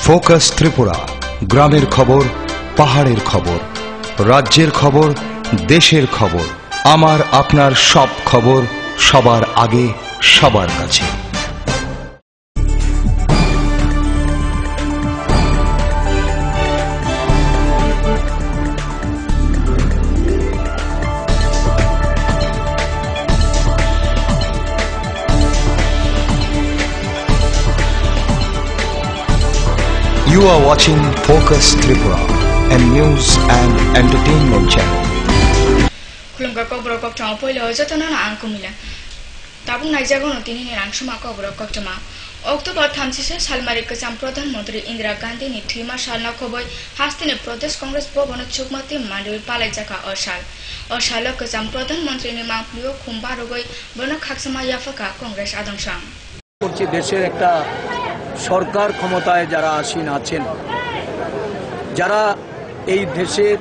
Focus Tripura, গ্রামের খবর, পাহাড়ের খবর, রাজ্যের খবর, দেশের খবর, আমার আপনার সব খবর সবার আগে সবার কাছে। You are watching Focus Tripura, a news and entertainment channel. Kulungka kobrok kok chong poilo jatana na angkumila. Tabung naijago no tini ni rangsuma kobrok kok chama. October 36 salmari kacham Pradhan Mantri Indira Gandhi ni 3 মাস সালনা খবর হাস্তিনে প্রদেশ কংগ্রেস ভবন চুকমতি মান্ডুই পালাই জাকা অসাল কacham প্রধানমন্ত্রী নি মাপলিও খুমবা রগই বন খাকসমা ইয়াফাকা কংগ্রেস আদংসাং করছে। দেশের একটা সরকার ক্ষমতায় যারা আসীন আছেন, যারা এই দেশের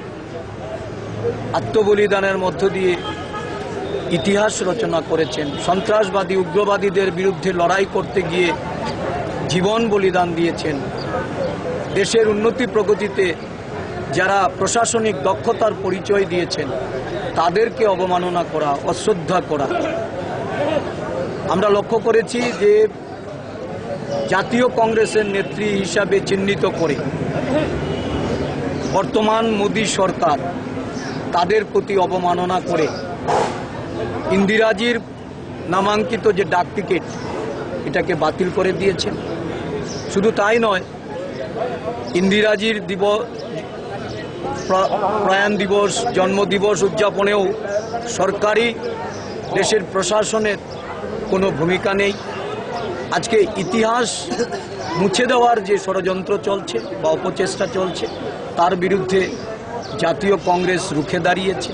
আত্মবলিদানের মধ্য দিয়ে ইতিহাস রচনা করেছেন, সন্ত্রাসবাদী উগ্রবাদীদের বিরুদ্ধে লড়াই করতে গিয়ে জীবন বলিদান দিয়েছেন, দেশের উন্নতি প্রগতিতে যারা প্রশাসনিক দক্ষতার পরিচয় দিয়েছেন, তাদেরকে অবমাননা করা, অশ্রদ্ধা করা আমরা লক্ষ্য করেছি যে জাতীয় কংগ্রেসের নেত্রী হিসাবে চিহ্নিত করে বর্তমান মোদী সরকার তাদের প্রতি অবমাননা করে ইন্দিরাজির নামাঙ্কিত যে ডাক টিকিট এটাকে বাতিল করে দিয়েছেন। শুধু তাই নয়, ইন্দিরাজির প্রয়াণ দিবস, জন্মদিবস উদযাপনেও সরকারি দেশের প্রশাসনের কোনো ভূমিকা নেই। আজকে ইতিহাস মুছে দেওয়ার যে ষড়যন্ত্র চলছে বা অপচেষ্টা চলছে, তার বিরুদ্ধে জাতীয় কংগ্রেস রুখে দাঁড়িয়েছে,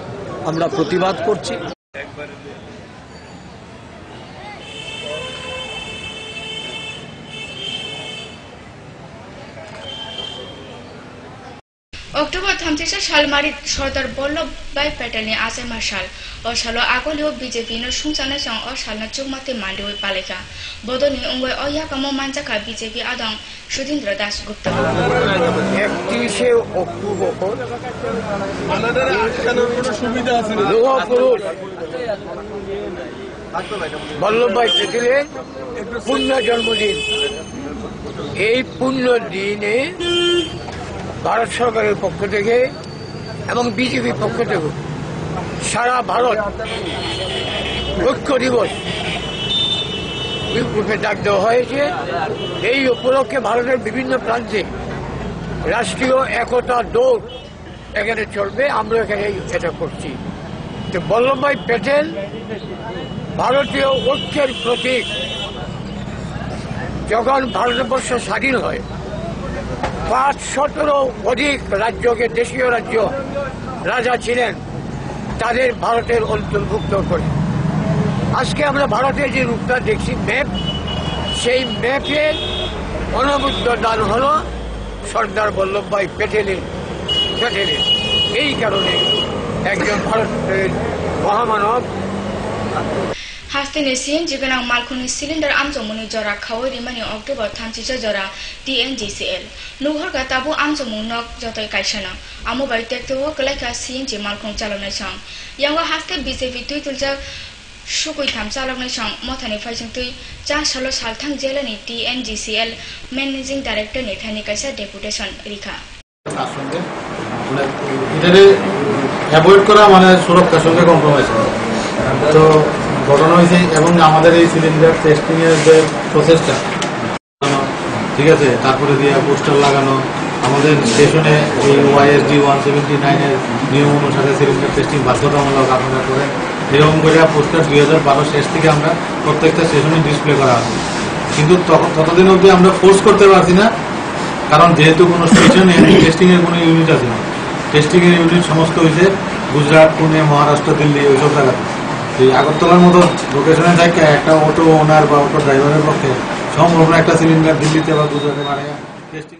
আমরা প্রতিবাদ করছি। অক্টোবর 36 সালমারি সর্দার বল্লভভাই প্যাটেলনি আজে মাসাল অসালো আগলিও বিজেপি নো সুংচানা সং অসালনা চুকমাতে মান্ডুই পালেকা বদনি উঙ্গই অয়াকামো মানজাকা বিজেপি আদং সুধীন্দ্র দাশগুপ্ত 31 অক্টোবর বল্লভভাই প্যাটেলের পূর্ণ জন্মদিন। এই পূর্ণ দিনে ভারত সরকারের পক্ষ থেকে এবং বিজেপির পক্ষ থেকে সারা ভারত ঐক্য দিবস রূপে ডাক দেওয়া হয়েছে। এই উপলক্ষে ভারতের বিভিন্ন প্রান্তে রাষ্ট্রীয় একতা দৌড় এখানে চলবে, আমরা এখানে এটা করছি। তো বল্লভভাই প্যাটেল ভারতীয় ঐক্যের প্রতীক। যখন ভারতবর্ষ স্বাধীন হয় 500-ও অধিক রাজ্যকে, দেশীয় রাজ্য রাজা ছিলেন, তাদের ভারতের অন্তর্ভুক্ত করে আজকে আমরা ভারতের যে রূপটা দেখছি, ম্যাপ, সেই ম্যাপের অনুবুদ্ধ দান হল সর্দার বল্লভভাই প্যাটেলের। এই কারণে একজন ভারতের মহামানব হাস্তিনে সিএনজি গনাং মালখুনি সিলিন্ডার আমজমুনি জরা খাওয়াই রিমানি অক্টোবর 36 জরা TNGCL নুহরগা তাবু আমজমু নক যতই কাইসানা আমুবাই তেক্তো কলাইকা সিএনজি মালখুং চালনাই সং ইয়াঙ্গা হাস্তে বিজেপি তুই তুলজা সুকুই থাম চালনাই সং মথানি ফাইসং তুই চা সালো সালথাং জেলানি TNGCL ম্যানেজিং ডাইরেক্টর নি থানি কাইসা ডেপুটেশন রিখা আসলে এটারে অ্যাভয়েড করা মানে সুরক্ষার সঙ্গে কম্প্রোমাইজ করা। তো ঘটনা হয়েছে এবং আমাদের এই সিলিন্ডার টেস্টিং এর যে প্রসেসটা, ঠিক আছে, তারপরে দিয়ে পোস্টার লাগানো, আমাদের স্টেশনে এই OISD 179 এর নিয়ম অনুসারে সিলিন্ডার টেস্টিং বাধ্যতামূলক আপনারা করেন, এরকম করে পোস্টার 2012 শেষ থেকে আমরা প্রত্যেকটা স্টেশনে ডিসপ্লে করা আছে। কিন্তু ততদিন অবধি আমরা ফোর্স করতে পারছি না, কারণ যেহেতু কোনো স্টেশনে টেস্টিং এর কোনো ইউনিট আছে না। টেস্টিং এর ইউনিট সমস্ত হয়েছে গুজরাট, পুনে, মহারাষ্ট্র, দিল্লি, ওইসব জায়গাতে। এই আগরতলার মতো লোকেশনে থাকে একটা অটো ওনার বা অটো ড্রাইভারের পক্ষে সম্ভব না একটা সিলিন্ডার দিল্লিতে বা গুজরাটে বানায় টেস্টিং।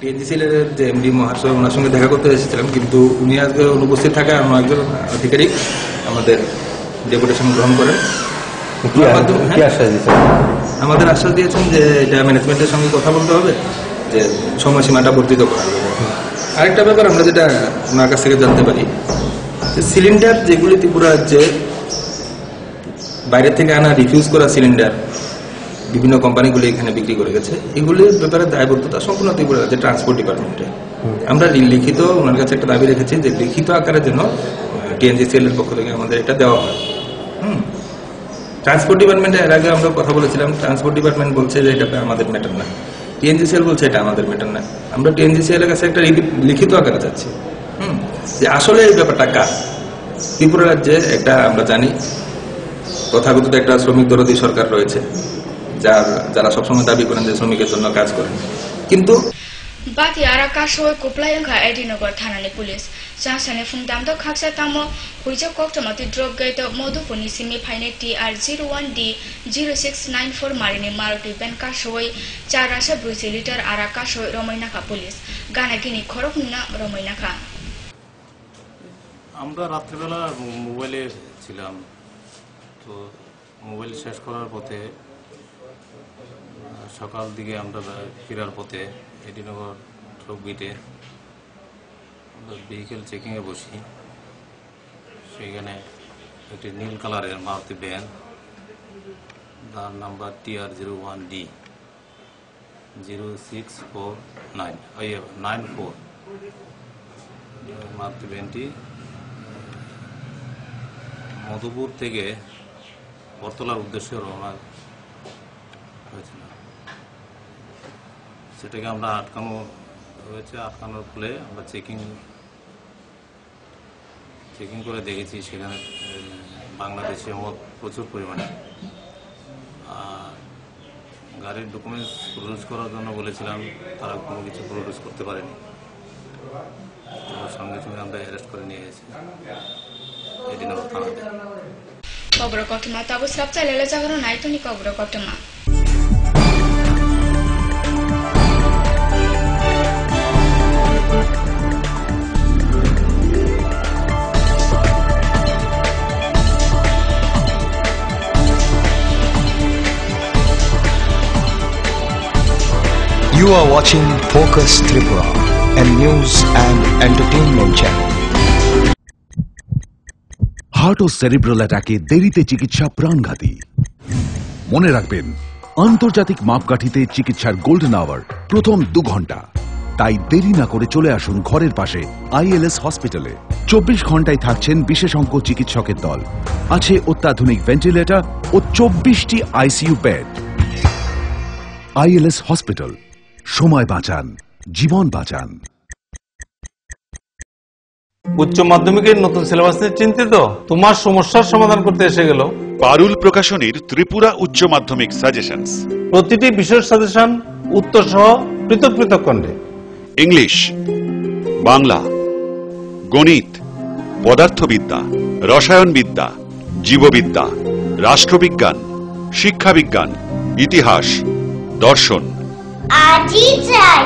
TNGCL এর যে এমডি মহাশয়, ওনার সঙ্গে দেখা করতে এসেছিলাম, কিন্তু উনি আজকে অনুপস্থিত থাকায় অন্য একজন আধিকারিক আমাদের ডেপুটেশন গ্রহণ করেন। আমাদের আশ্বাস দিয়েছেন যে এটা ম্যানেজমেন্টের সঙ্গে কথা বলতে হবে, যে সময়সীমাটা বর্ধিত করা। আরেকটা ব্যাপার আমরা যেটা ওনার কাছ থেকে জানতে পারি, সিলিন্ডার যেগুলি ত্রিপুরা রাজ্যে বাইরে থেকে আনা রিফিউজ করা সিলিন্ডার বিভিন্ন কোম্পানিগুলি এখানে বিক্রি করে গেছে, এগুলির ব্যাপারে দায়বদ্ধতা সম্পূর্ণ ত্রিপুরা রাজ্যের ট্রান্সপোর্ট ডিপার্টমেন্টে। আমরা লিখিত ওনার কাছে একটা দাবি রেখেছি যে লিখিত আকারে যেন টিএনজিসিএল এর পক্ষ থেকে আমাদের এটা দেওয়া হয়। ট্রান্সপোর্ট ডিপার্টমেন্টে এর আগে আমরা কথা বলেছিলাম, ট্রান্সপোর্ট ডিপার্টমেন্ট বলছে যে এটা আমাদের ম্যাটার না, টিএনজিসিএল বলছে এটা আমাদের ম্যাটার না। আমরা টিএনজিসিএল এর কাছে একটা লিখিত আকারে চাচ্ছি যে আসলে এই ব্যাপারটা কার। ত্রিপুরা রাজ্যে একটা আমরা জানি তথাগত একটা শ্রমিক দরদী সরকার রয়েছে, যারা সবসময় দাবি করেন যে শ্রমিকের জন্য কাজ করেন, কিন্তু বাতি আরা কাশোয় কোপলাই অংখা এডিনগর থানানি পুলিশ চাসানে ফুংদামদ খাকসা তামো হুইজা কক্টমতি ড্রপ গাইত মধুপুনি সিমি ফাইনে TR01D 0694 মারিনি মারুতি বেন কাশোয় 420 লিটার আরা কাশোয় রমাইনাখা পুলিশ গানাগিনি খরকনা রমাইনাখা। আমরা রাত্রিবেলা মোবাইলে ছিলাম, তো মোবাইল শেষ করার পথে সকাল দিকে আমরা ফেরার পথে এডিনগর ট্রক গেটে ভেহিকেল চেকিংয়ে বসি। সেখানে একটি নীল কালারের মারুতি ভ্যান, তার নাম্বার TR01D 0694 মারুতি ভ্যানটি মধুপুর থেকে বরতলার উদ্দেশ্যে রওনা হয়েছিল। সেটাকে আমরা আটকানো হয়েছে, আটকানোর ফলে আমরা চেকিং করে দেখেছি সেখানে বাংলাদেশি মদ প্রচুর পরিমাণে। গাড়ির ডকুমেন্টস প্রডিউস করার জন্য বলেছিলাম, তারা কোনো কিছু প্রডিউস করতে পারেনি। সঙ্গে সঙ্গে আমরা অ্যারেস্ট করে নিয়ে গেছি এডিনগর থানাতে। কবর কটমা তাবু সাপ চাইলে জাগানো নাই তুমি কবর কটমা। You are watching Focus Tripura, a news and entertainment channel. Heart ও সেরিব্রাল অ্যাটাকে দেরিতে চিকিৎসা প্রাণঘাতী। মনে রাখবেন, আন্তর্জাতিক মাপকাঠিতে চিকিৎসার গোল্ডেন আওয়ার প্রথম 2 ঘন্টা। তাই দেরি না করে চলে আসুন ঘরের পাশে ILS হসপিটালে। 24 ঘন্টায় থাকছেন বিশেষজ্ঞ চিকিৎসকের দল, আছে অত্যাধুনিক ভেন্টিলেটর ও 24টি ICU বেড। ILS হসপিটাল, সময় বাঁচান, জীবন বাঁচান। উচ্চ মাধ্যমিকের নতুন সিলেবাস নিয়ে চিন্তিত? তোমার সমস্যার সমাধান করতে এসে গেল পারুল প্রকাশনীর ত্রিপুরা উচ্চ মাধ্যমিক সাজেশনস। প্রতিটি বিষয়ের সাজেশন উত্তর সহ পৃথক পৃথক খণ্ডে। ইংলিশ, বাংলা, গণিত, পদার্থবিদ্যা, রসায়নবিদ্যা, জীববিদ্যা, রাষ্ট্রবিজ্ঞান, শিক্ষাবিজ্ঞান, ইতিহাস, দর্শন।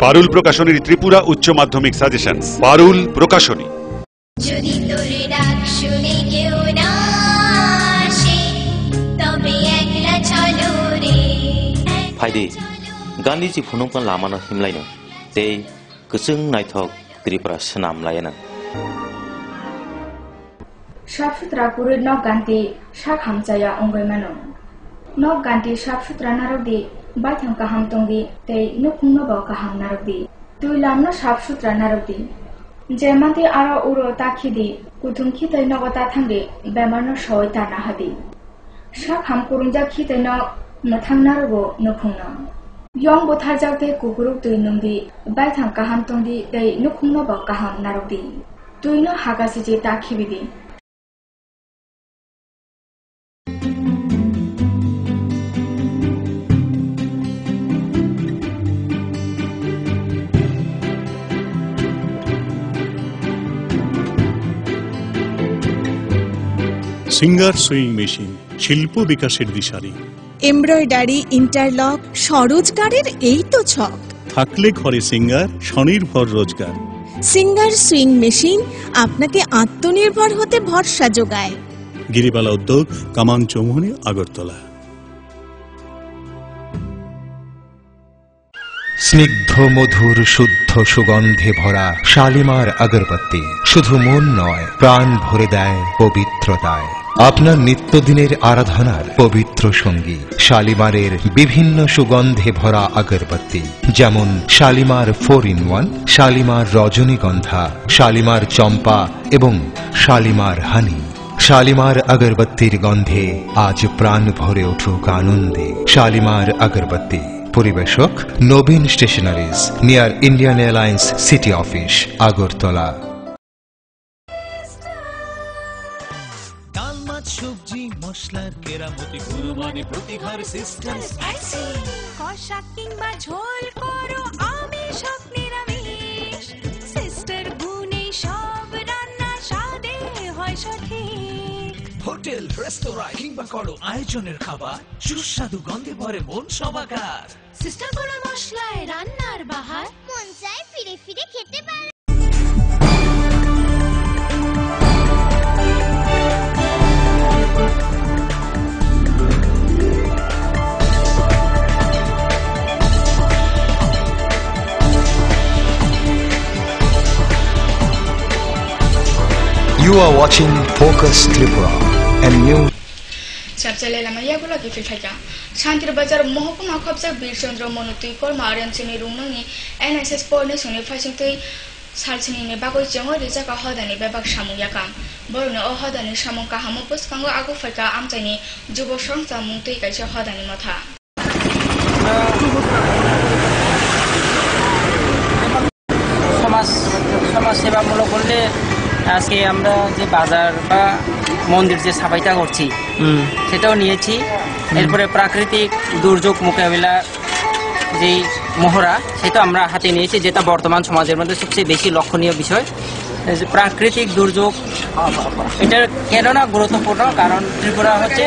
পারুল প্রকাশনীর ত্রিপুরা উচ্চ মাধ্যমিক সাজেশনস। পারুল প্রকাশনী। যদি তোর ডাক শুনে কেউ না আসে, তবে একলা চলো রে। ফাইদে गान्धीजी फुनुंगखौ लामानो हिमलायनो ते गोसों नायथक त्रिपुरा सोनाम लायनो साफसुथरा कुरुद नक गान्धी साक हामजाया अंगैमानो नक गान्धी साफसुथरा नारकदी बायथां काहाम तंगदी ते नुखुंनो बाव काहाम नारकदी तुई लामनो साफसुथरा नारकदी जेमाते आरो उरो ताखिदी कुथुम खितै नगता थांदे बेमारनो सय ताना हादी साक हाम कुरुंजा खितै न नथां नारगो नुखुंनो यंग बोथारजावते कुकुरुक तुई नंदी बायथां काहाम तंगदी ते नुखुंनो बाव काहाम नारकदी तुईनो हागासिजे ताखिबिदी সিঙ্গার সুইং মেশিন শিল্প বিকাশের দিশারি। এমব্রয়ডারি, ইন্টারলক, স্বরোজগারের এই তো ছক। থাকলে ঘরে সিঙ্গার, স্বনির্ভর রোজগার। সিঙ্গার সুইং মেশিন আপনাকে আত্মনির্ভর হতে ভরসা যোগায়। গিরিবালা উদ্যোগ, কামান চৌমুহনী, আগরতলা। স্নিগ্ধ মধুর শুদ্ধ সুগন্ধে ভরা শালিমার আগরবাতি শুধু মন নয়, প্রাণ ভরে দেয় পবিত্রতায়। আপনার নিত্যদিনের আরাধনার পবিত্র সঙ্গী শালিমারের বিভিন্ন সুগন্ধে ভরা আগরবাতি, যেমন শালিমার 4-in-1, শালিমার রজনীগন্ধা, শালিমার চম্পা এবং শালিমার হানি। শালিমার আগরবাতির গন্ধে আজ প্রাণ ভরে উঠুক আনন্দে। শালিমার আগরবাতি। পরিবেশক Nabin stationeries, near Indian Airlines city office, Agartala. ডাল মাছ সবজি মশলার কেরামতি গুরুমানে প্রতিঘর সিস্টেম স্পাইসি। কষা কিংবা ঝোল করো আমিষ হোক নিরামিষ, সিস্টার গুণে সব রান্না স্বাদে হয় সঠিক। হোটেল রেস্তোরাঁ কিংবা করো আয়োজনের খাবার, সুস্বাদু গন্ধে ভরে মন সবাকার। সিস্টার গুঁড়ো মশলায় রান্নার বাহার, মন চায় ফিরে ফিরে খেতে পারে। You are watching Focus Tripura, and new Chapchale Lamaya Gifika, Shantir Bazar Mohokuma Kopsa Bir Chandra Monuti, Korma, Ramsini Rumani, NSS Pornes, Fashion Tui, Salsini, Bako Jango, Rizaka Hodani, Babak Shamuyakam, Borno Hodani, Shamonka Hamopus, Kango Agofaka, Amtani, Jubo Shanta Munti, Hodani Mata. সমাজ সেবামূলক বলতে আজকে আমরা যে বাজার বা মন্দির যে সাফাইটা করছি সেটাও নিয়েছি। এরপরে প্রাকৃতিক দুর্যোগ মোকাবিলা যেই মহড়া সেটা আমরা হাতে নিয়েছি, যেটা বর্তমান সমাজের মধ্যে সবচেয়ে বেশি লক্ষণীয় বিষয়। প্রাকৃতিক দুর্যোগ এটা কেননা গুরুত্বপূর্ণ, কারণ ত্রিপুরা হচ্ছে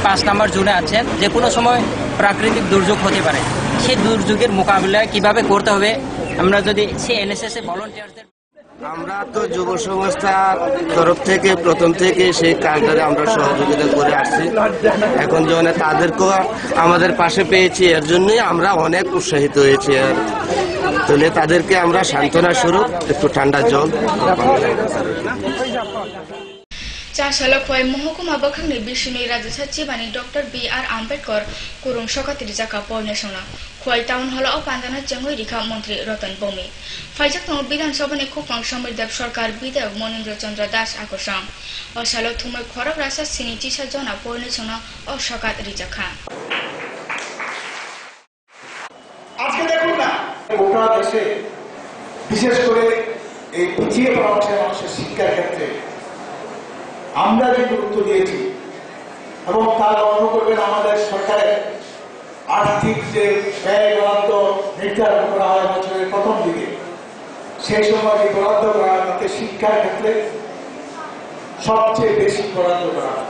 5 নম্বর জোনে আছেন, যে কোনো সময় প্রাকৃতিক দুর্যোগ হতে পারে। সেই দুর্যোগের মোকাবিলা কিভাবে করতে হবে, আমরা যদি সেই এনএসএস ভলান্টিয়ারদের, আমরা তো যুব সংস্থার তরফ থেকে প্রথম থেকে সেই কাজটারে আমরা সহযোগিতা করে আসছি। এখন যখন তাদেরকেও আমাদের পাশে পেয়েছি, এর জন্যই আমরা অনেক উৎসাহিত হয়েছি। আর তাহলে তাদেরকে আমরা সান্ত্বনা স্বরূপ একটু ঠান্ডা জল। চাষালক মহকুমা বখাংনি বিষ্ণু রাজ্য সচিবানী ডক্টর বি.আর. আম্বেদকর কুরুং সকাতির জাকা পর্নেশনা খোয়াই টাউন হল ও পান্দানা চেঙ্গুই রেখা মন্ত্রী রতন বমি ফাইজাক তং বিধানসভানি খুফাং সমীরদেব সরকার বিধায়ক মনীন্দ্র চন্দ্র দাস আকর্ষণ ও সালো থুমই খরক রাসা সিনি চিসা জনা পর্নেশনা ও সকাত রিজাখা। আজকে দেখুন না, গোটা দেশে বিশেষ করে এই পিছিয়ে পড়া মানুষের শিক্ষার ক্ষেত্রে আমরা যে গুরুত্ব দিয়েছি, এবং তারা লক্ষ্য করবেন আমাদের সরকারের আর্থিক যে ব্যয় বরাদ্দ নির্ধারণ করা হয় বছরের প্রথম দিকে, সেই সময় যে বরাদ্দ করা হয় তাতে শিক্ষার ক্ষেত্রে সবচেয়ে বেশি বরাদ্দ করা হয়।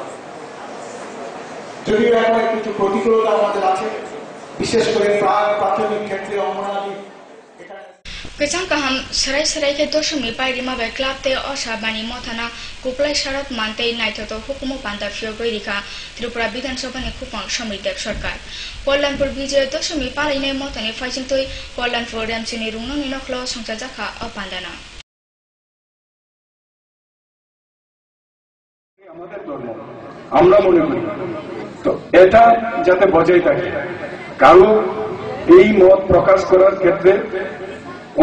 যদিও এখন কিছু প্রতিকূলতা আমাদের আছে, বিশেষ করে প্রাথমিক ক্ষেত্রে anganwadi. Kecang kaham serai ke dosumi pairima be klap te osha bani mothana kuplai sharat mante naithoto hukumo panda fiogoi rika Tripura Bidhan Sabha ni khupang Samirdev Sarkar Kollanpur Bijay dosumi palaine mothane faising toi Kollanpur Ramsini Rungno ni noklo songcha jakha opandana আমাদের ধর্ম আমরা মনে করি, তো এটা যাতে বজায় থাকে, কারো এই মত প্রকাশ করার ক্ষেত্রে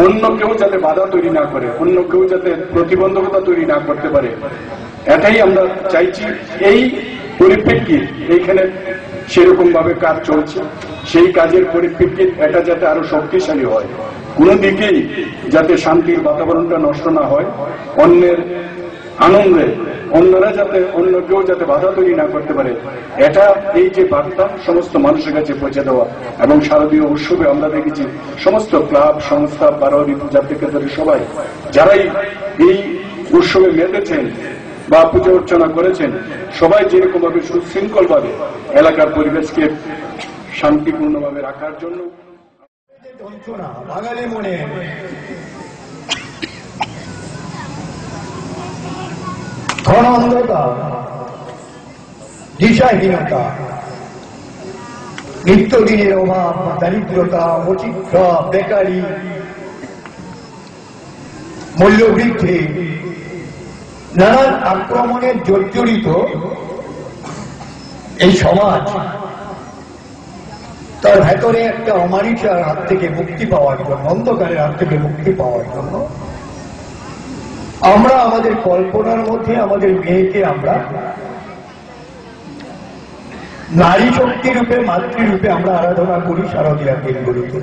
অন্য কেউ যাতে বাধা তৈরি না করে, অন্য কেউ যাতে প্রতিবন্ধকতা তৈরি না করতে পারে, এটাই আমরা চাইছি। এই পরিপ্রেক্ষিত এইখানে সেরকম ভাবে কাজ চলছে, সেই কাজের পরিপ্রেক্ষিত এটা যাতে আরো শক্তিশালী হয়, কোনো দিকেই যাতে শান্তির বাতাবরণটা নষ্ট না হয়, অন্যের আনন্দে অন্যরা যাতে অন্য কেউ যাতে বাধা তৈরি না করতে পারে, এটা এই যে বার্তা সমস্ত মানুষের কাছে পৌঁছে দেওয়া। এবং শারদীয় উৎসবে আমরা দেখেছি সমস্ত ক্লাব সংস্থা বারোয়ারি পূজা থেকে ধরে সবাই যারাই এই উৎসবে মেতেছেন বা পূজা অর্চনা করেছেন, সবাই যেরকম ভাবে সুশৃঙ্খল ভাবে এলাকার পরিবেশকে শান্তিপূর্ণভাবে রাখার জন্য বাঙালি মনে ঘন অন্ধতা, দিশাহীনতা, নিত্যদিনের অভাব, দারিদ্রতা, অচিন্তা, বেকারি, মূল্যবৃদ্ধি, নানান আক্রমণের জর্জরিত এই সমাজ তার ভেতরে একটা অমানিসার হাত থেকে মুক্তি পাওয়ার জন্য, অন্ধকারের হাত থেকে মুক্তি পাওয়ার জন্য আমরা আমাদের কল্পনার মধ্যে আমাদের মেয়েকে আমরা নারী শক্তি রূপে, মাতৃরূপে আমরা আরাধনা করি শারদীয়া দিনগুলিতে।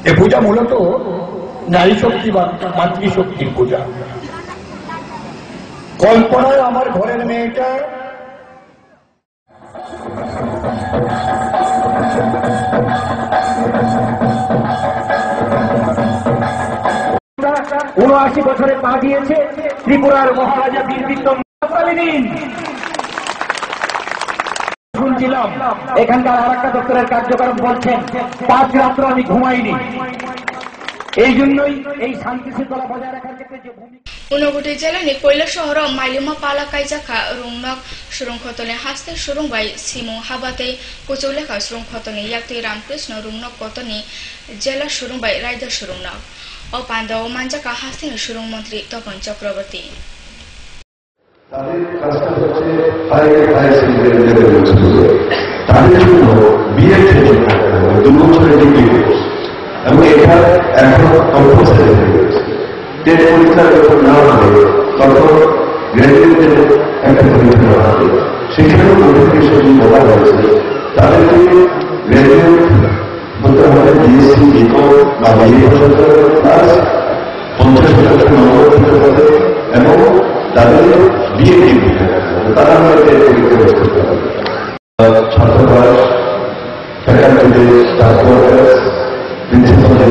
এ পূজা মূলত নারী শক্তি বা মাতৃশক্তির পূজা। কল্পনায় আমার ঘরের মেয়েটা ঊনআশি বছরে পা দিয়েছে ত্রিপুরার মহারাজা বীর বিক্রম শুনছিলাম এখানকার আর একটা দপ্তরের কার্যক্রম বলছেন 5 রাত্র আমি ঘুমাইনি। এই জন্যই এই শান্তি শৃঙ্খলা বজায় রাখার ক্ষেত্রে যে उनगुटी जिल्लानि कोइला शहर माइलिमा पाला काइजाखा रुंगनक सुरुंखतने हास्ते सुरुंबाय सिमु हाबाते कुचौलेखा सुरुंखतने याक्ति रामकृष्ण रुंगनक कतनि जिल्ला सुरुंबाय रायदा सुरुंगनक अपान्दाव मानजाका हास्ते सुरुंग मन्त्री तपन चक्रवर्ती তাদের কাজটা হচ্ছে হায়ার সেকেন্ডারি তাদের জন্য বিএড ট্রেনিং থাকতে হবে 2 বছরের ডিগ্রি কোর্স এবং এটা এখন কম্পালসারি হয়ে গেছে। টেট পরীক্ষা যখন নেওয়া হবে তখন গ্র্যাজুয়েটের একটা পরীক্ষা নেওয়া হবে, সেখানেও নোটিফিকেশন বলা হয়েছে তাদেরকে গ্র্যাজুয়েট হতে হবে বিএসসি বিকম বা বিএ প্লাস 50% নম্বর হতে হবে এবং তাদের বিয়ে ডিগ্রি তারা আমাদের পরীক্ষা করতে হবে। ছাত্রাবাস, ফ্যাকাল্টিদের স্টাফ ওয়ার্কার্স, প্রিন্সিপালের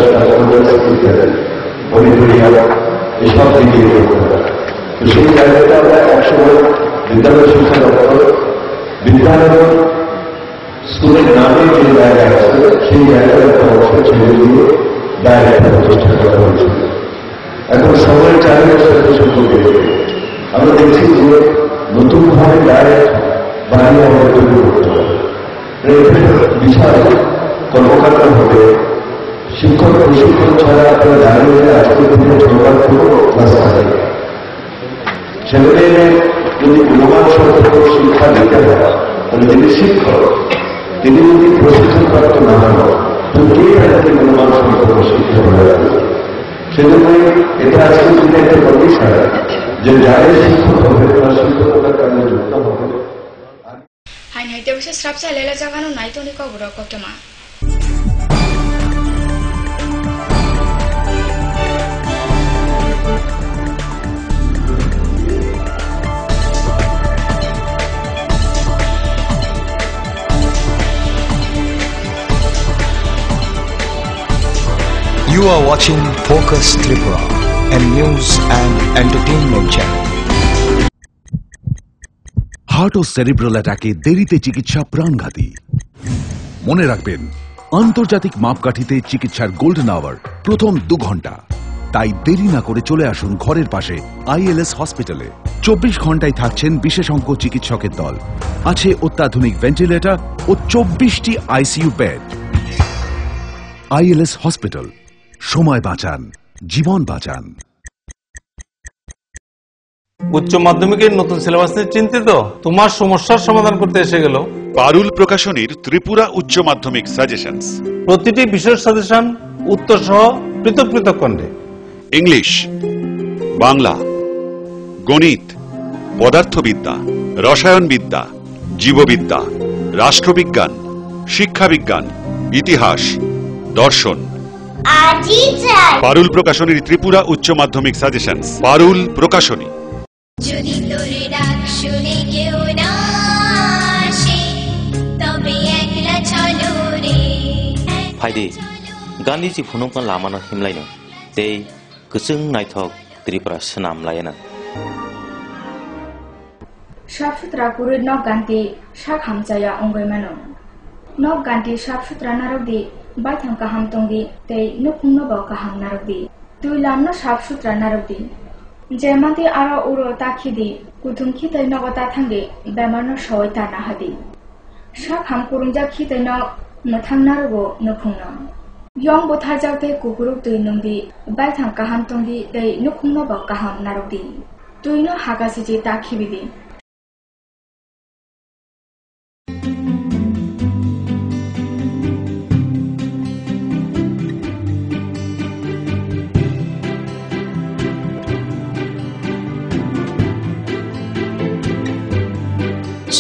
স্টাফ ওয়ার্কার্স ইত্যাদি অডিটোরিয়াম এসব ডিগ্রি করতে হবে। তো সেই জায়গাটা আমরা একসময় বিদ্যালয় শিক্ষা দপ্তর বিদ্যালয় স্কুলের নামে যে জায়গা আছে সেই জায়গায় একটা অংশ ছেড়ে দিয়ে জায়গাটা প্রতিষ্ঠা করা হয়েছিল। এখন সময়ের চাহিদা সম্পর্কে আমরা দেখছি যে নতুন ভাবে ডাইরেক্ট বাড়ি আমাদের তৈরি করতে হবে, বিশাল কর্মকাণ্ড হবে। শিক্ষক প্রশিক্ষণ ছাড়া আপনারা জানেন যে আজকের দিনে সরকার কোনো ক্লাস থাকে, সেখানে যদি গুণমান সম্পর্ক শিক্ষা দিতে হয় তাহলে যিনি শিক্ষক তিনি যদি প্রশিক্ষণপ্রাপ্ত না হন তো কে তাদেরকে গুণমান সম্পর্ক শিক্ষা বলে রাখবে? সেজন্য এটা আজকের দিনে একটা কন্ডিশন যে যারা শিক্ষক হবে তারা শিক্ষকতার কারণে যুক্ত হবে। হাইন হাইতে বসে স্রাপসা লেলা জাগানো নাইতনি কবর কতমা You are watching Focus Tripura, a news and entertainment channel. Heart ও সেরিব্রাল অ্যাটাকে দেরিতে চিকিৎসা প্রাণঘাতী। মনে রাখবেন, আন্তর্জাতিক মাপকাঠিতে চিকিৎসার গোল্ডেন আওয়ার প্রথম 2 ঘন্টা। তাই দেরি না করে চলে আসুন ঘরের পাশে ILS হসপিটালে। 24 ঘন্টায় থাকছেন বিশেষজ্ঞ চিকিৎসকের দল, আছে অত্যাধুনিক ভেন্টিলেটর ও 24টি ICU বেড। ILS হসপিটাল, সময় বাঁচান, জীবন বাঁচান। উচ্চ মাধ্যমিকের নতুন সিলেবাস নিয়ে চিন্তিত? তোমার সমস্যার সমাধান করতে এসে গেল পারুল প্রকাশনীর ত্রিপুরা উচ্চ মাধ্যমিক সাজেশনস। প্রতিটি বিষয়ের সাজেশন উত্তর সহ পৃথক পৃথক খণ্ডে। ইংলিশ, বাংলা, গণিত, পদার্থবিদ্যা, রসায়নবিদ্যা, জীববিদ্যা, রাষ্ট্রবিজ্ঞান, শিক্ষাবিজ্ঞান, ইতিহাস, দর্শন। পারুল প্রকাশনীর ত্রিপুরা উচ্চ মাধ্যমিক সাজেশনস। পারুল প্রকাশনী। যদি তোর ডাক শুনে কেউ না আসে তবে একলা চলো রে। फाइदे गांधीजी फुनुंगन लामानो हिमलायनो ते गोजों नायथक त्रिपुरा सोनाम लायना साफसुथरा पुरुष नक गान्धी साक हामजाया अंगैमानो नक गान्धी साफसुथरा नारकदी बायथां काहाम तंगदी ते नुपुंनो बाव काहाम नारकदी तुई लामनो साफसुथरा नारकदी जेमादी आरो उरो ताखिदी कुथुंखि तै नगता थांगे बेमारनो सय ताना Hadi sak ham kurungjak khite no nathang nargo nukhungna yong bo thajak te kukuruk tui nungdi bai thang kaham tongdi dei nukhungna ba kaham narokdi tui no hagasi je ta khibidi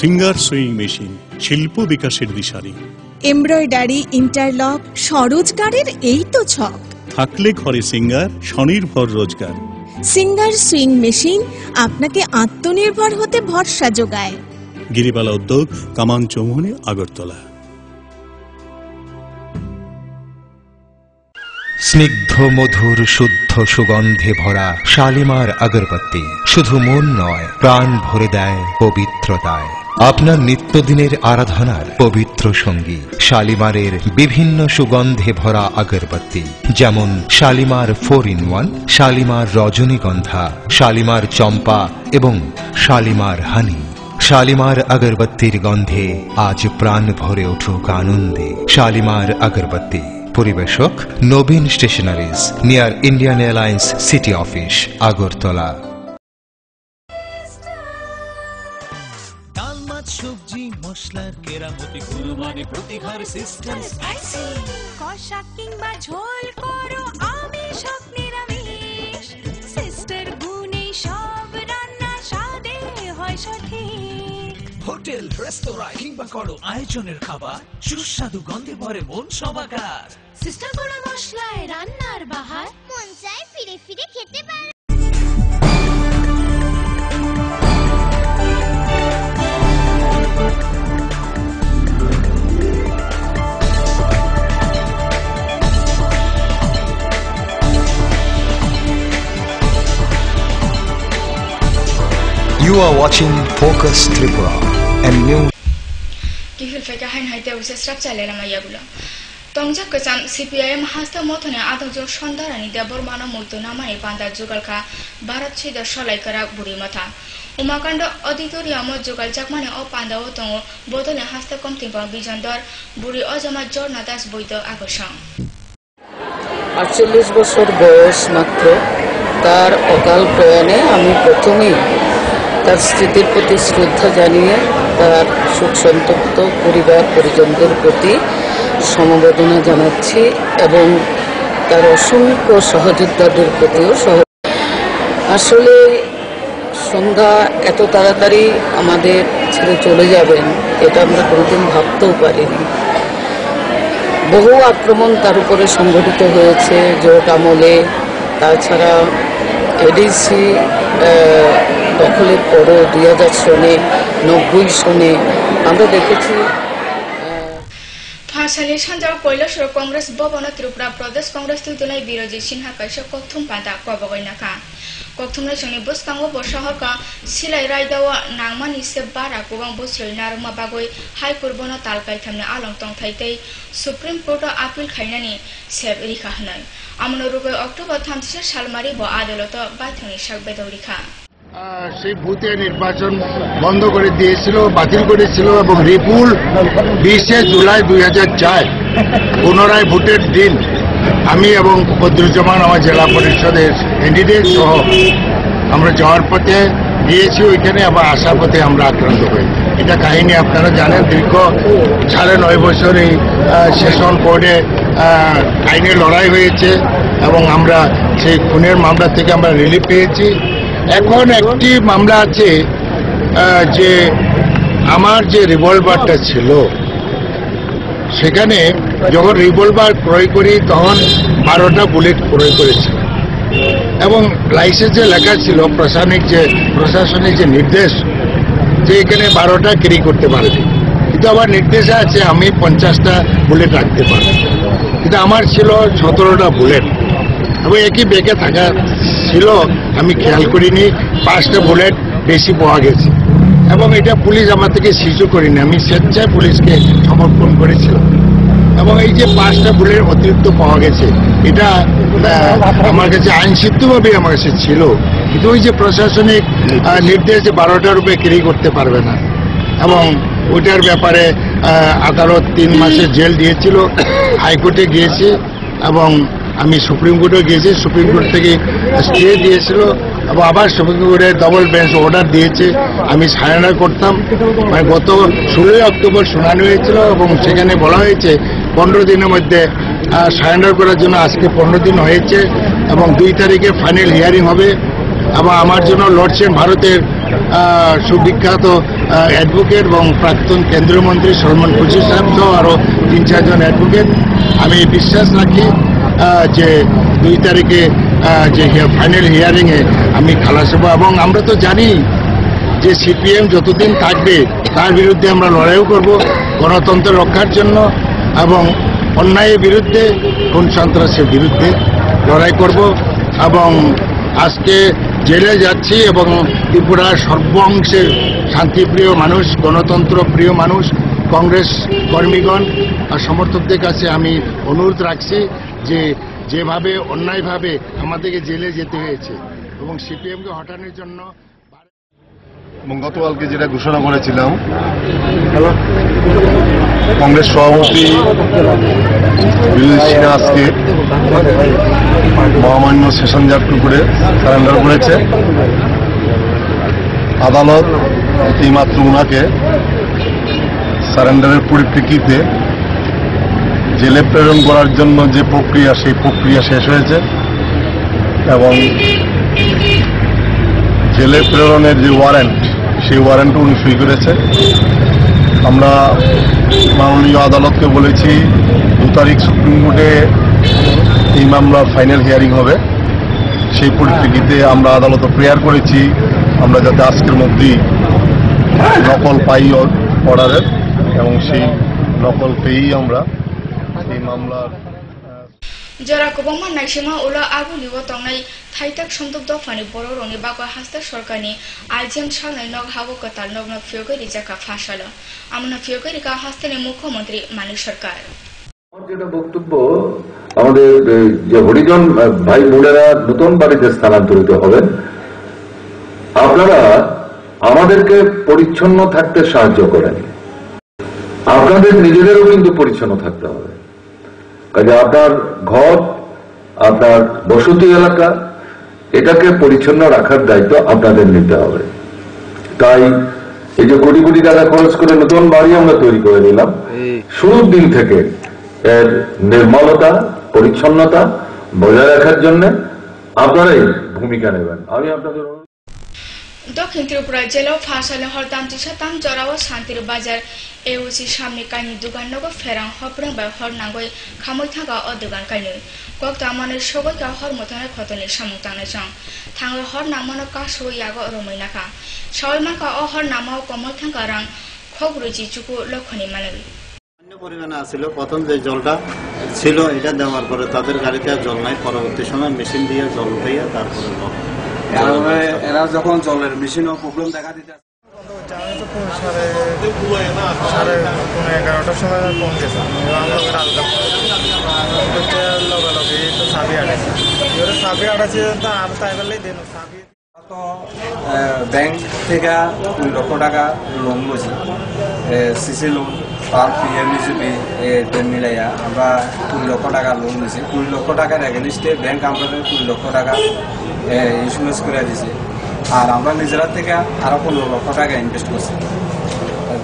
singer sewing machine শিল্প বিকাশের দিশারি। Embroidery, interlock, স্বরোজগারের এই তো ছক। থাকলে ঘরে singer, স্বনির্ভর রোজগার। Singer sewing machine আপনাকে আত্মনির্ভর হতে ভরসা যোগায়। গিরিবালা উদ্যোগ, কামান চৌমুহনী, আগরতলা। স্নিগ্ধ মধুর শুদ্ধ সুগন্ধে ভরা শালিমার আগরবাতি শুধু মন নয়, প্রাণ ভরে দেয় পবিত্রতায়। আপনার নিত্যদিনের আরাধনার পবিত্র সঙ্গী শালিমারের বিভিন্ন সুগন্ধে ভরা আগরবাতি, যেমন শালিমার 4-in-1, শালিমার রজনীগন্ধা, শালিমার চম্পা এবং শালিমার হানি। শালিমার আগরবাতির গন্ধে আজ প্রাণ ভরে উঠুক আনন্দে। শালিমার আগরবাতি। পরিবেশক Nabin stationeries, near Indian Airlines city office, Agartala. ডাল মাছ সবজি মশলার কেরামতি গুণমানে প্রতিহার সিস্টেম স্পাইসি কষা কিংবা ঝোল করো আমিষ হোক নিরামিষ সিস্টার গুণে সব রান্না স্বাদে হয় সঠিক। হোটেল রেস্তোরাঁ কিংবা করো আয়োজনের খাবার সুস্বাদু গন্ধে ভরে মন সবাকার। সিস্টার গুঁড়ো মশলায় রান্নার বাহার মন চায় ফিরে ফিরে খেতে পারে। You are watching Focus Tripura, and new Kifil feka hain haite use structure lela mayagula. Tongjak kesam CPIM hasta mothone adhojok sondarani debor mano murtu namani bandar jugalka Bharat chida sholai kara buri matha. Umakando auditorium jugal jakmane o panda o tongo bodole hasta komtingpon bijondor buri ojama jorna das boido akosang. 48 বছর বয়স মাত্র তার অকাল প্রয়াণে আমি প্রথমেই তার স্মৃতির প্রতি শ্রদ্ধা জানিয়ে তার শোক সন্তপ্ত পরিবার পরিজনদের প্রতি সমবেদনা জানাচ্ছি এবং তার অসংখ্য সহযোদ্ধাদের প্রতিও আসলে সন্ধ্যা এত তাড়াতাড়ি আমাদের ছেড়ে চলে যাবেন এটা আমরা কোনোদিন ভাবতেও পারিনি। বহু আক্রমণ তার উপরে সংঘটিত হয়েছে জোট আমলে, তাছাড়া এডিসি দখলের পরও 2000 সনে 90 সনে আমরা দেখেছি। ফাঁসালি সানজাও কৈলাসর কংগ্রেস ভবন ত্রিপুরা প্রদেশ কংগ্রেস তুলনাই বিরোধী সিনহা কাইসা ককথুম পাতা কবগৈনাকা ককথুমনাই সঙ্গে বসকাঙ্গ বসহরকা সিলাই রায়দাওয়া নাংমানি সে বারা গোবাং বসরই নারমা বাগৈ হাইকোর্ট বন তালকাই থামনে আলং তং থাইতেই সুপ্রিম কোর্ট আপিল খাইনানি সেব রিখা হনাই আমনো রুগৈ অক্টোবর 30 সালমারি ব আদালত বাইথনি শাক বেদরিখা সেই বুথে নির্বাচন বন্ধ করে দিয়েছিল, বাতিল করেছিল এবং রিপুল 20 জুলাই 2004 পুনরায় ভোটের দিন আমি এবং বদরুজ্জামান আমার জেলা পরিষদের ক্যান্ডিডেট সহ আমরা যাওয়ার পথে গিয়েছি, ওইখানে আবার আসার পথে আমরা আক্রান্ত হই। এটা কাহিনী আপনারা জানেন। দীর্ঘ 9.5 বছর এই সেশন কোর্টে আইনে লড়াই হয়েছে এবং আমরা সেই খুনের মামলা থেকে আমরা রিলিফ পেয়েছি। এখন একটি মামলা আছে যে আমার যে রিভলভারটা ছিল সেখানে যখন রিভলভার ক্রয় করি তখন 12টা বুলেট ক্রয় করেছি এবং লাইসেন্সে লেখা ছিল প্রশাসনিক যে নির্দেশ যে এখানে 12টা ক্যারি করতে পারবে, কিন্তু আমার নির্দেশে আছে আমি 50টা বুলেট রাখতে পারব, কিন্তু আমার ছিল 17টা বুলেট এবং একই ব্যাগে থাকা ছিল, আমি খেয়াল করিনি। 5টা বুলেট বেশি পাওয়া গেছে এবং এটা পুলিশ আমার থেকে সিজও করিনি, আমি স্বেচ্ছায় পুলিশকে সমর্পণ করেছিলাম এবং এই যে 5টা বুলেট অতিরিক্ত পাওয়া গেছে এটা আমার কাছে আইনসিদ্ধভাবে আমার কাছে ছিল, কিন্তু ওই যে প্রশাসনিক নির্দেশ যে 12টার উপরে ক্যারি করতে পারবে না এবং ওইটার ব্যাপারে আদালত 3 মাসের জেল দিয়েছিল। হাইকোর্টে গিয়েছি এবং আমি সুপ্রিম কোর্টে গিয়েছি। সুপ্রিম কোর্ট থেকে স্টে দিয়েছিল এবং আবার সুপ্রিম কোর্টে ডবল বেঞ্চ অর্ডার দিয়েছে আমি সারেন্ডার করতাম। মানে গত 16 অক্টোবর শুনানি হয়েছিল এবং সেখানে বলা হয়েছে 15 দিনের মধ্যে সারেন্ডার করার জন্য। আজকে 15 দিন হয়েছে এবং 2 তারিখে ফাইনাল হিয়ারিং হবে। এবং আমার জন্য লড়ছেন ভারতের সুবিখ্যাত অ্যাডভোকেট এবং প্রাক্তন কেন্দ্রীয় মন্ত্রী সলমন খুরশিদ সাহেব সহ আরও 3-4 জন অ্যাডভোকেট। আমি বিশ্বাস রাখি যে 2 তারিখে যে ফাইনাল হিয়ারিংয়ে আমি খালাস হব। এবং আমরা তো জানি যে সিপিএম যতদিন থাকবে তার বিরুদ্ধে আমরা লড়াইও করব গণতন্ত্র রক্ষার জন্য এবং অন্যায়ের বিরুদ্ধে খুন সন্ত্রাসের বিরুদ্ধে লড়াই করব। এবং আজকে জেলে যাচ্ছি এবং ত্রিপুরার সর্বাংশের শান্তিপ্রিয় মানুষ, গণতন্ত্র প্রিয় মানুষ, কংগ্রেস কর্মীগণ আর সমর্থকদের কাছে আমি অনুরোধ রাখছি যে যেভাবে অন্যায়ভাবে আমাদেরকে জেলে যেতে হয়েছে এবং সিপিএমকে হটানোর জন্য এবং গতকালকে যেটা ঘোষণা করেছিলাম কংগ্রেস সভাপতি বিরোধী সিনহা আজকে মহামান্য সেশন জাজ করে সারেন্ডার করেছে। আদালত এইমাত্র উনাকে সারেন্ডারের পরিপ্রেক্ষিতে জেলে প্রেরণ করার জন্য যে প্রক্রিয়া সেই প্রক্রিয়া শেষ হয়েছে এবং জেলে প্রেরণের যে ওয়ারেন্ট সেই ওয়ারেন্ট উনি সই করেছে। আমরা মাননীয় আদালতকে বলেছি 2 তারিখ সুপ্রিম কোর্টে এই মামলার ফাইনাল হিয়ারিং হবে। সেই পরিপ্রেক্ষিতে আমরা আদালতে প্রেয়ার করেছি আমরা যাতে আজকের মধ্যেই নকল পাই অর্ডারের এবং সেই নকল পেয়েই আমরা এই মামলার जरा कबंमा नाइसिमा उला आगु लिव तंगनाय थाइताक समदुब दफानि बर' रंनि बागवा हास्ता सरकारनि आइजेम सालनाय नग हागो कताल नगन फियोगरि जाका फासालो আমনা ফিয়োগরি কা হাস্তানি মুখ্যমন্ত্রী মানিক সরকার। যেটা বক্তব্য আমাদের যে হরিজন ভাই বোনেরা নতুন বাড়িতে স্থানান্তরিত হবেন, আপনারা আমাদেরকে পরিচ্ছন্ন থাকতে সাহায্য করেন, আপনাদের নিজেদেরও কিন্তু পরিচ্ছন্ন থাকতে হবে। কাজে আপনার ঘর, আপনার বসতি এলাকা এটাকে পরিচ্ছন্ন রাখার দায়িত্ব আপনাদের নিতে হবে। তাই এই যে কোটি কোটি টাকা খরচ করে নতুন বাড়ি আমরা তৈরি করে নিলাম, শুরুর দিন থেকে এর নির্মলতা পরিচ্ছন্নতা বজায় রাখার জন্য আপনারাই ভূমিকা নেবেন। আমি আপনাদের দক্ষিণ ত্রিপুরা জেলাও ফাঁসালে হরদাম তিসাতাম জরাও শান্তির বাজার এউসি সামনে কাইনি দোকান নগো ফেরাং হপ্রং বাই হর নাঙ্গই খামই থাকা অ দোকান কাইনি কক্তা মানে সবাইকা হর মতনের খতনের সামুং টাংনাই চং থাঙ্গে হর নামানো কাসো ইয়াগো রমৈ নাকা সবাই মাকা অ হর নামাও কমল থাঙ্কা রাং খগরুজি চুকু লক্ষণী মানবী পরিমাণে আসছিল। প্রথম যে জলটা ছিল এটা দেওয়ার পরে তাদের গাড়িতে আর জল নাই, পরবর্তী সময় মেশিন দিয়ে জল উঠাইয়া তারপরে এরা যখন জলের মেশিনও প্রবলেম দেখা দিতে সাড়ে 11টার সময় ফোন গেছে লগে তো চাবি আটাইছে চাবি আটাইছে আর তাই বললেই দেন চাবি ব্যাংক থেকে 2 লক্ষ টাকা লোন লইছি, সিসি লোন আর পিএমডিসিপি মিলাইয়া আমরা 2 লক্ষ টাকা লোন নিয়েছি। 2 লক্ষ টাকার এগেনিস্টে ব্যাংক আমাদের 2 লক্ষ টাকা ইন্স্যুরেন্স করে দিয়েছে। আর আমরা নিজেরা থেকে আরো 15 লক্ষ টাকা ইনভেস্ট করছি,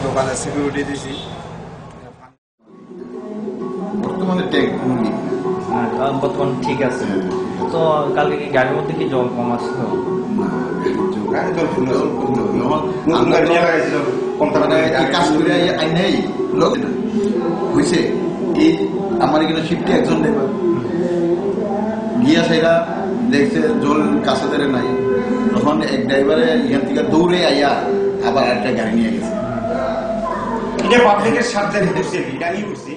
দোকানে সিকিউরিটি দিয়েছি। বর্তমানে বর্তমান ঠিক আছে। তো কালকে কি গাড়ির মধ্যে কি জল কম আসছিল? আমার এখানে শিফটে একজন ড্রাইভার গিয়া সেটা দেখছে জল কাছে ধরে নাই, তখন এক ড্রাইভারে এখান থেকে দৌড়ে আইয়া আবার একটা গাড়ি নিয়ে গেছে। এটা পাবলিকের স্বার্থে করছে, গাড়ি করছি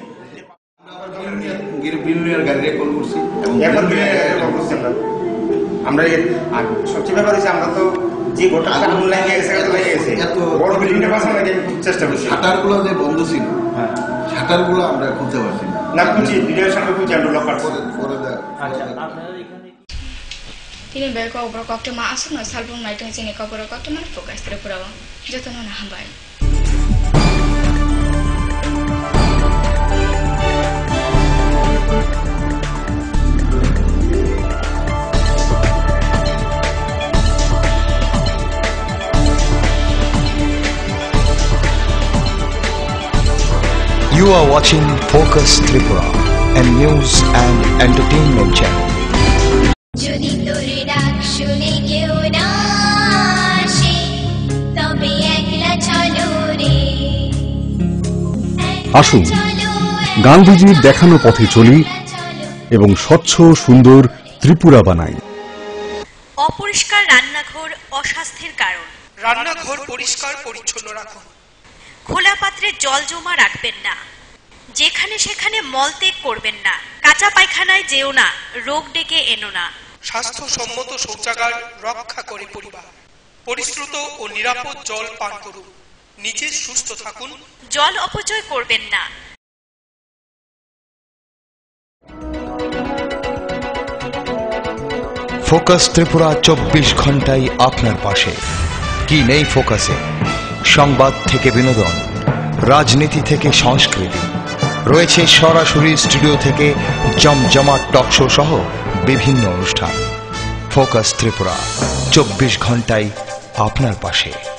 আমরা সবচেয়ে ব্যাপার হচ্ছে আমরা তো যে গোটা অনলাইন গেছে বড় বিল্ডিংটা পাশে আমরা চেষ্টা করছি। শাটারগুলো যে বন্ধ ছিল, শাটারগুলো আমরা খুলতে পারছি না, খুঁজি ভিডিওর সঙ্গে খুঁজি আমরা লক করে তিনি বেক অবর কক্টমা আসন সালবুন নাইটিং জিনি কবর কক্টমা ফোকাস ত্রিপুরা যতন না হামবাই You are watching Focus Tripura, a news and entertainment channel. যদি তোর ডাক শুনে কেউ না আসে তবে একলা চলো রে। আসুন গান্ধীজির দেখানো পথে চলি এবং স্বচ্ছ সুন্দর ত্রিপুরা বানাই। অপরিষ্কার রান্নাঘর অস্বাস্থ্যের কারণ। রান্নাঘর পরিষ্কার পরিচ্ছন্ন রাখুন। খোলা পাত্রে জল জমা রাখবেন না। যেখানে সেখানে মলত্যাগ করবেন না। কাঁচা পায়খানায় যেও না, রোগ ডেকে এনো না। স্বাস্থ্যসম্মত শৌচাগার রক্ষা করে পরিবার। পরিশ্রুত ও নিরাপদ জল পান করুন। নিজে সুস্থ থাকুন। জল অপচয় করবেন না। ফোকাস ত্রিপুরা 24 ঘন্টাই আপনার পাশে। কি নেই ফোকাসে? সংবাদ থেকে বিনোদন, রাজনীতি থেকে সংস্কৃতি, রয়েছে সরাসরি স্টুডিও থেকে জমজমাট টক শো সহ বিভিন্ন অনুষ্ঠান। ফোকাস ত্রিপুরা 24 ঘন্টাই আপনার পাশে।